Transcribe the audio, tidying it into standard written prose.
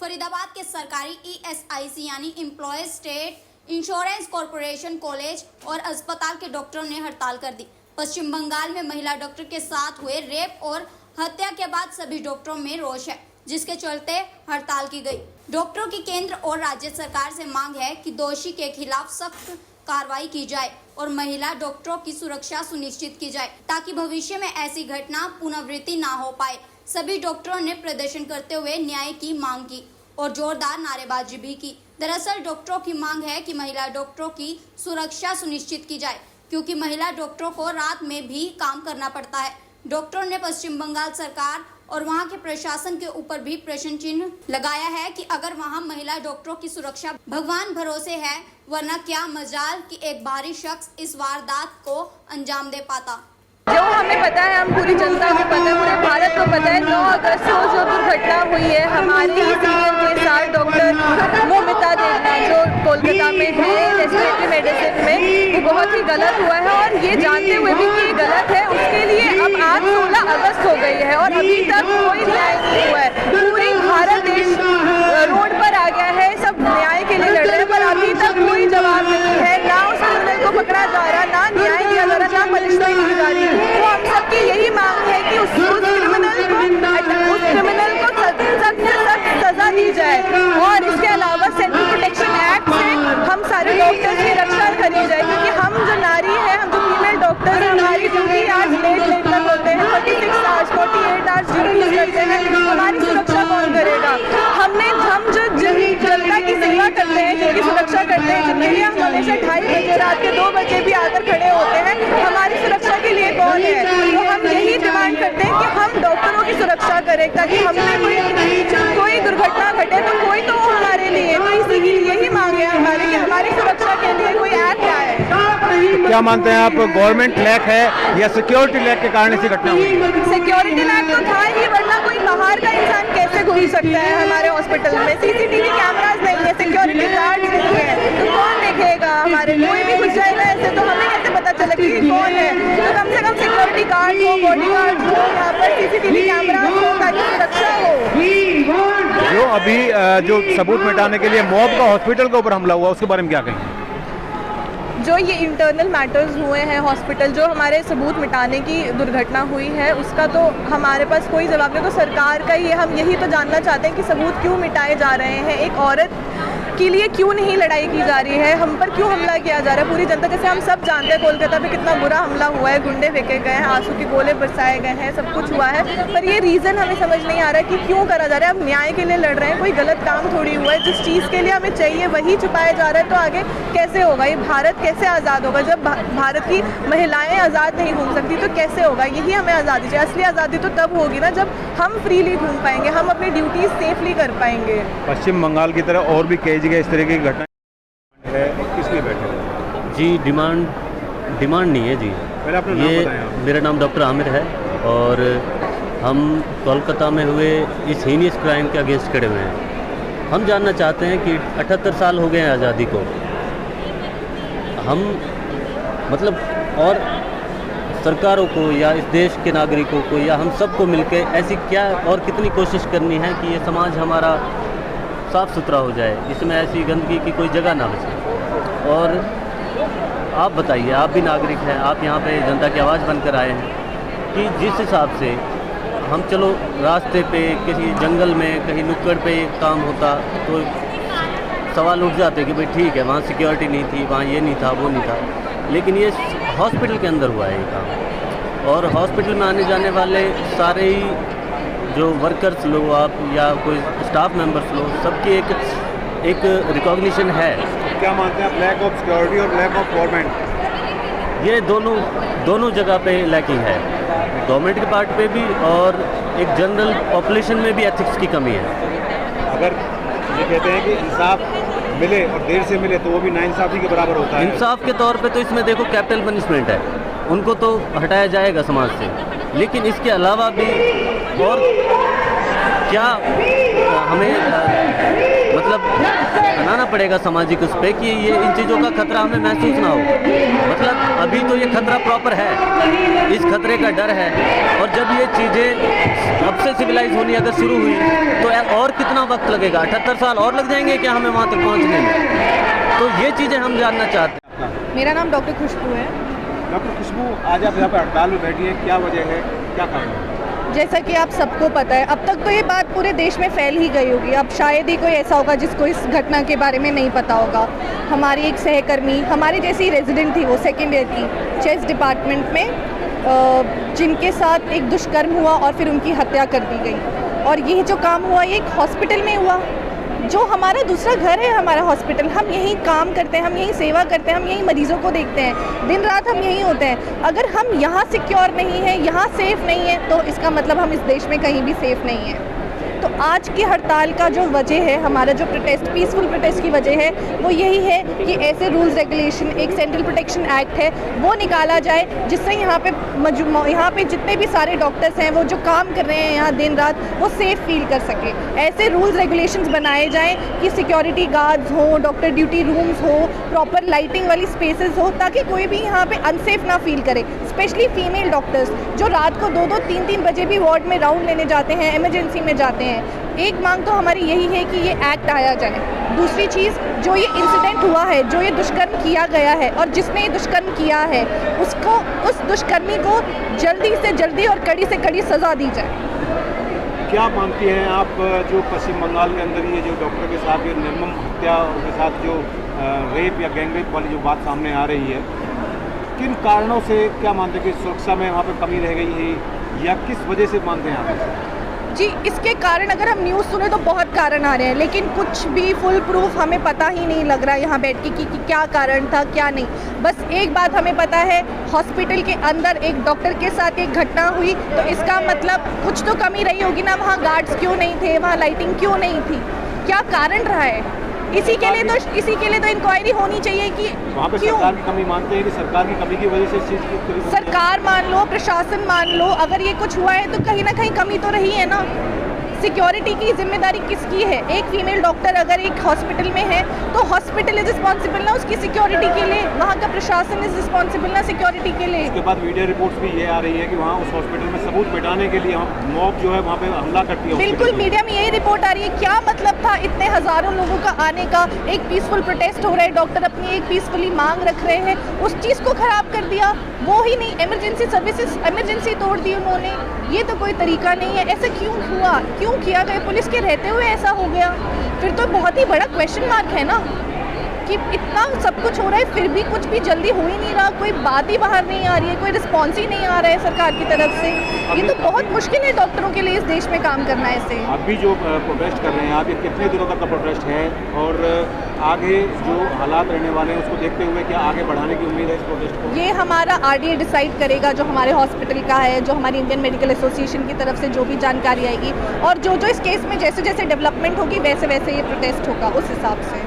फरीदाबाद के सरकारी ESIC यानी employees state insurance corporation college और अस्पताल के डॉक्टरों ने हड़ताल कर दी। पश्चिम बंगाल में महिला डॉक्टर के साथ हुए रेप और हत्या के बाद सभी डॉक्टरों में रोष है, जिसके चलते हड़ताल की गई। डॉक्टरों की केंद्र और राज्य सरकार से मांग है कि दोषी के खिलाफ सख्त कार्रवाई की जाए और महिला डॉक्टरों की सुरक्षा सुनिश्चित की जाए ताकि भविष्य में ऐसी घटना पुनरावृत्ति ना हो पाए। सभी डॉक्टरों ने प्रदर्शन करते हुए न्याय की मांग की और जोरदार नारेबाजी भी की। दरअसल डॉक्टरों की मांग है कि महिला डॉक्टरों की सुरक्षा सुनिश्चित की जाए, क्योंकि महिला डॉक्टरों को रात में भी काम करना पड़ता है। डॉक्टरों ने पश्चिम बंगाल सरकार और वहां के प्रशासन के ऊपर भी प्रश्न चिन्ह लगाया है कि अगर वहां महिला डॉक्टरों की सुरक्षा भगवान भरोसे है, वरना क्या मजाल कि एक बाहरी शख्स इस वारदात को अंजाम दे पाता। जो हमें पता है, हम पूरी जनता को पता है, पूरे भारत को पता है, 9 अगस्त को जो दुर्घटना हुई है हमारे ही सीनियर के साथ डॉक्टर मोमिता देवना जो कोलकाता में है रेस्पिरेटरी मेडिसिन में, वो बहुत ही गलत हुआ है और ये जानते हुए भी कि ये गलत है, उसके लिए अब आज 16 अगस्त हो गई है और अभी तक कोई न्याय नहीं हुआ है। पूरे भारत देश रोड पर आ गया है, सब न्याय के लिए लड़ रहे हैं, पर अभी तक कोई जवाब नहीं है। ना उस क्रिमिनल को पकड़ा जा रहा, ना न्याय दिया जा रहा, ना पनिशमेंट दी जा रही। तो हम सबकी यही मांग है कि उस क्रिमिनल को सख्त से सख्त सजा दी जाए और इसके अलावा सेंट्रल प्रोटेक्शन एक्ट से हम सारे डॉक्टर्स की रक्षा करी जाए, क्योंकि हम जो नारी है, हम जो फीमेल डॉक्टर्स हैं, हमारी ड्यूटी आज लेट तक होते हैं, 36 आवर्स 48 आवर्स ड्यूटी करते हैं, हमारी सुरक्षा कौन करेगा? हम जो जनता की सेवा करते हैं, जिनकी सुरक्षा करते हैं, जिनके लिए हम हमेशा 2:30 बजे रात के 2 बजे भी आकर खड़े होते हैं, हमारी सुरक्षा के लिए कौन है? तो हम यही डिमांड करते हैं कि हम डॉक्टरों की सुरक्षा करें, ताकि हमसे कोई दुर्घटना घटे तो कोई तो हमारे लिए, तो इसी की यही मांग है हमारी कि हमारी सुरक्षा के लिए कोई एक्ट आए। क्या मानते हैं आप, गवर्नमेंट लैक है या सिक्योरिटी लैक के कारण ऐसी घटना हुई? सिक्योरिटी लैक तो था ही, वरना कोई बाहर का इंसान कैसे घुस सकता है हमारे हॉस्पिटल में? CCTV कैमराज नहीं है, सिक्योरिटी गार्ड नहीं है, तो कौन देखेगा? हमारे कोई भी घुस जाएगा ऐसे तो हमें कैसे पता चले कि कौन है? तो कम से कम सिक्योरिटी गार्ड हो, बॉडी गार्ड हो, यहाँ पर CCTV कैमरा हो ताकि सुरक्षा हो। जो अभी जो सबूत मिटाने के लिए मॉब का हॉस्पिटल के ऊपर हमला हुआ, उसके बारे में क्या कहेंगे? जो ये इंटरनल मैटर्स हुए हैं हॉस्पिटल, जो हमारे सबूत मिटाने की दुर्घटना हुई है, उसका तो हमारे पास कोई जवाब नहीं। तो सरकार का ही हम यही तो जानना चाहते हैं कि सबूत क्यों मिटाए जा रहे हैं, एक औरत के लिए क्यों नहीं लड़ाई की जा रही है, हम पर क्यों हमला किया जा रहा है? पूरी जनता, जैसे हम सब जानते हैं कोलकाता में कितना बुरा हमला हुआ है, गुंडे फेंके गए हैं, आंसू के गोले बरसाए गए हैं, सब कुछ हुआ है, पर ये रीज़न हमें समझ नहीं आ रहा है कि क्यों करा जा रहा है। अब न्याय के लिए लड़ रहे हैं, कोई गलत काम थोड़ी हुआ है, जिस चीज़ के लिए हमें चाहिए वही छुपाया जा रहा है, तो आगे कैसे होगा? ये भारत कैसे आज़ाद होगा? जब भारत की महिलाएं आज़ाद नहीं घूम सकती तो कैसे होगा? यही हमें आज़ादी चाहिए। असली आज़ादी तो तब होगी ना जब हम फ्रीली घूम पाएंगे, हम अपनी ड्यूटीज सेफली कर पाएंगे। पश्चिम बंगाल की तरह और भी कई जगह इस तरह की घटना है, किस लिए बैठे जी? डिमांड नहीं है जी। पहले अपना नाम बताएं आप। मेरा नाम डॉक्टर आमिर है और हम कोलकाता में हुए इस हीनियस क्राइम के अगेंस्ट खड़े हुए हैं। हम जानना चाहते हैं कि 78 साल हो गए हैं आज़ादी को, हम मतलब और सरकारों को या इस देश के नागरिकों को या हम सबको मिलकर ऐसी क्या और कितनी कोशिश करनी है कि ये समाज हमारा साफ़ सुथरा हो जाए, इसमें ऐसी गंदगी की कोई जगह ना बचे। और आप बताइए, आप भी नागरिक हैं, आप यहाँ पे जनता की आवाज़ बनकर आए हैं कि जिस हिसाब से हम चलो रास्ते पे किसी जंगल में कहीं नुक्कड़ पे काम होता तो सवाल उठ जाते कि भाई ठीक है, वहाँ सिक्योरिटी नहीं थी, वहाँ ये नहीं था, वो नहीं था, लेकिन ये हॉस्पिटल के अंदर हुआ है ये काम। और हॉस्पिटल में आने जाने वाले सारे ही जो वर्कर्स लोग आप या कोई स्टाफ मेंबर्स लोग, सबकी एक रिकॉग्निशन है। क्या मानते हैं आप, लैक ऑफ सिक्योरिटी और लैक ऑफ गवर्नमेंट? ये दोनों जगह पे लैकिंग है, गवर्नमेंट के पार्ट पे भी और एक जनरल पॉपुलेशन में भी एथिक्स की कमी है। अगर ये कहते हैं कि इंसाफ मिले और देर से मिले तो वो भी नाइंसाफ़ी के बराबर होता है। इंसाफ के तौर पे तो इसमें देखो कैपिटल पनिशमेंट है, उनको तो हटाया जाएगा समाज से, लेकिन इसके अलावा भी और क्या हमें मतलब बनाना पड़ेगा सामाजिक उस पर कि ये इन चीज़ों का खतरा हमें महसूस ना हो। मतलब अभी तो ये खतरा प्रॉपर है, इस खतरे का डर है, और जब ये चीज़ें अब से सिविलाइज होनी अगर शुरू हुई तो और कितना वक्त लगेगा? 78 साल और लग जाएंगे क्या हमें वहाँ तक पहुँचने में? तो ये चीज़ें हम जानना चाहते हैं। मेरा नाम डॉक्टर खुशबू है। डॉक्टर खुशबू, आज आप यहाँ पर हड़ताल में बैठी है, क्या वजह है, क्या कारण है? जैसा कि आप सबको पता है, अब तक तो ये बात पूरे देश में फैल ही गई होगी। अब शायद ही कोई ऐसा होगा जिसको इस घटना के बारे में नहीं पता होगा। हमारी एक सहकर्मी, हमारी जैसी रेजिडेंट थी, वो सेकेंड ईयर की चेस्ट डिपार्टमेंट में, जिनके साथ एक दुष्कर्म हुआ और फिर उनकी हत्या कर दी गई। और ये जो काम हुआ ये एक हॉस्पिटल में हुआ, जो हमारा दूसरा घर है हमारा हॉस्पिटल। हम यहीं काम करते हैं, हम यहीं सेवा करते हैं, हम यहीं मरीजों को देखते हैं, दिन रात हम यहीं होते हैं। अगर हम यहाँ सिक्योर नहीं हैं, यहाँ सेफ़ नहीं है, तो इसका मतलब हम इस देश में कहीं भी सेफ़ नहीं हैं। तो आज की हड़ताल का जो वजह है, हमारा जो प्रोटेस्ट, पीसफुल प्रोटेस्ट की वजह है, वो यही है कि ऐसे रूल्स रेगुलेशन, एक सेंट्रल प्रोटेक्शन एक्ट है, वो निकाला जाए, जिससे यहाँ पे जितने भी सारे डॉक्टर्स हैं, वो जो काम कर रहे हैं यहाँ दिन रात, वो सेफ़ फील कर सके। ऐसे रूल्स रेगुलेशंस बनाए जाएँ कि सिक्योरिटी गार्ड्स हो, डॉक्टर ड्यूटी रूम्स हो, प्रॉपर लाइटिंग वाली स्पेसेस हो, ताकि कोई भी यहाँ पे अनसेफ ना फील करे। स्पेशली फीमेल डॉक्टर्स जो रात को 2-2, 3-3 बजे भी वार्ड में राउंड लेने जाते हैं, इमरजेंसी में जाते हैं। एक मांग तो हमारी यही है कि ये एक्ट आया जाए। दूसरी चीज़, जो ये इंसिडेंट हुआ है, जो ये दुष्कर्म किया गया है और जिसने ये दुष्कर्म किया है, उसको, उस दुष्कर्मी को जल्दी से जल्दी और कड़ी से कड़ी सज़ा दी जाए। क्या मानती हैं आप, जो पश्चिम बंगाल के अंदर ये जो डॉक्टर के साथ ये निर्मम हत्या के साथ जो रेप या गैंग रेप वाली जो बात सामने आ रही है, किन कारणों से क्या मानते हैं कि सुरक्षा में वहाँ पर कमी रह गई है, या किस वजह से मानते हैं आप? जी, इसके कारण अगर हम न्यूज़ सुने तो बहुत कारण आ रहे हैं, लेकिन कुछ भी फुल प्रूफ हमें पता ही नहीं लग रहा है यहाँ बैठ के कि क्या कारण था, क्या नहीं। बस एक बात हमें पता है, हॉस्पिटल के अंदर एक डॉक्टर के साथ एक घटना हुई, तो इसका मतलब कुछ तो कमी रही होगी ना। वहाँ गार्ड्स क्यों नहीं थे, वहाँ लाइटिंग क्यों नहीं थी, क्या कारण रहा है? इसी के लिए तो इंक्वायरी होनी चाहिए कि वहाँ पे सरकार की कमी मानते हैं कि सरकार की कमी की वजह से इस चीज़ की, सरकार मान लो, प्रशासन मान लो, अगर ये कुछ हुआ है तो कहीं ना कहीं कमी तो रही है ना। सिक्योरिटी की जिम्मेदारी किसकी है? एक फीमेल डॉक्टर अगर एक हॉस्पिटल में है तो हॉस्पिटल इज रिस्पॉन्सिबल ना उसकी सिक्योरिटी के लिए, वहाँ का प्रशासन इज रिस्पॉन्सिबल ना सिक्योरिटी के लिए। उसके बाद मीडिया रिपोर्ट्स भी ये आ रही है कि वहाँ उस हॉस्पिटल में सबूत मिटाने के लिए मॉब जो है वहाँ पे हमला करती है। बिल्कुल, मीडिया में यही रिपोर्ट आ रही है। क्या मतलब था इतने हज़ारों लोगों का आने का? एक पीसफुल प्रोटेस्ट हो रहा है, डॉक्टर अपनी एक पीसफुली मांग रख रहे हैं, उस चीज़ को ख़राब कर दिया। वो ही नहीं, इमरजेंसी सर्विसेज, इमरजेंसी तोड़ दी उन्होंने। ये तो कोई तरीका नहीं है। ऐसा क्यों हुआ, क्यों किया गया? पुलिस के रहते हुए ऐसा हो गया, फिर तो बहुत ही बड़ा क्वेश्चन मार्क है ना कि इतना सब कुछ हो रहा है फिर भी कुछ भी जल्दी हो ही नहीं रहा, कोई बात ही बाहर नहीं आ रही है, कोई रिस्पॉन्स ही नहीं आ रहा है सरकार की तरफ से। ये तो बहुत मुश्किल है डॉक्टरों के लिए इस देश में काम करना ऐसे। अभी जो प्रोटेस्ट कर रहे हैं आप, ये कितने दिनों तक का प्रोटेस्ट है, और आगे जो हालात रहने वाले हैं उसको देखते हुए क्या आगे बढ़ाने की उम्मीद है इस प्रोटेस्ट को? ये हमारा आरडीए डिसाइड करेगा, जो हमारे हॉस्पिटल का है, जो हमारी इंडियन मेडिकल एसोसिएशन की तरफ से जो भी जानकारी आएगी, और जो इस केस में जैसे जैसे डेवलपमेंट होगी वैसे वैसे ये प्रोटेस्ट होगा उस हिसाब से।